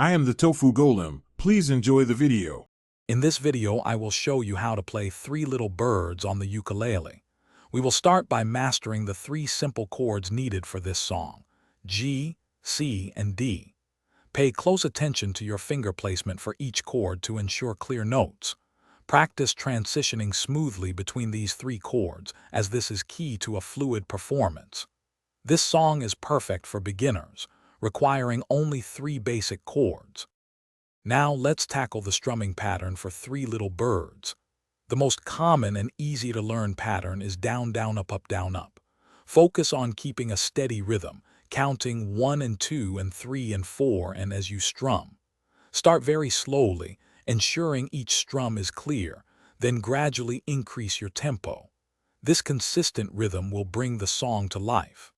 I am the Tofu Golem. Please enjoy the video. In this video, I will show you how to play Three Little Birds on the ukulele. We will start by mastering the three simple chords needed for this song: G, C, and D. Pay close attention to your finger placement for each chord to ensure clear notes. Practice transitioning smoothly between these three chords, as this is key to a fluid performance. This song is perfect for beginners, requiring only three basic chords. Now let's tackle the strumming pattern for Three Little Birds. The most common and easy to learn pattern is down, down, up, up, down, up. Focus on keeping a steady rhythm, counting 1 and 2 and 3 and 4 and as you strum. Start very slowly, ensuring each strum is clear, then gradually increase your tempo. This consistent rhythm will bring the song to life.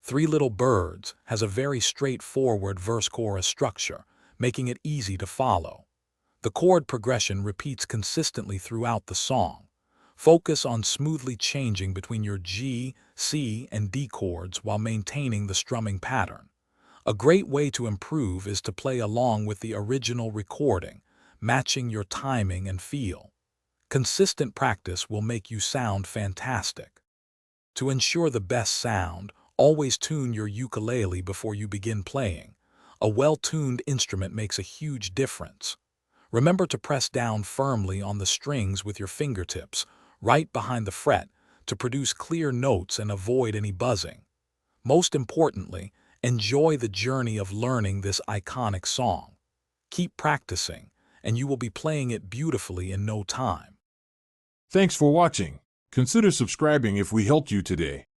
Three Little Birds has a very straightforward verse-chorus structure, making it easy to follow. The chord progression repeats consistently throughout the song. Focus on smoothly changing between your G, C, and D chords while maintaining the strumming pattern. A great way to improve is to play along with the original recording, matching your timing and feel. Consistent practice will make you sound fantastic. To ensure the best sound, always tune your ukulele before you begin playing. A well-tuned instrument makes a huge difference. Remember to press down firmly on the strings with your fingertips, right behind the fret, to produce clear notes and avoid any buzzing. Most importantly, enjoy the journey of learning this iconic song. Keep practicing, and you will be playing it beautifully in no time. Thanks for watching. Consider subscribing if we helped you today.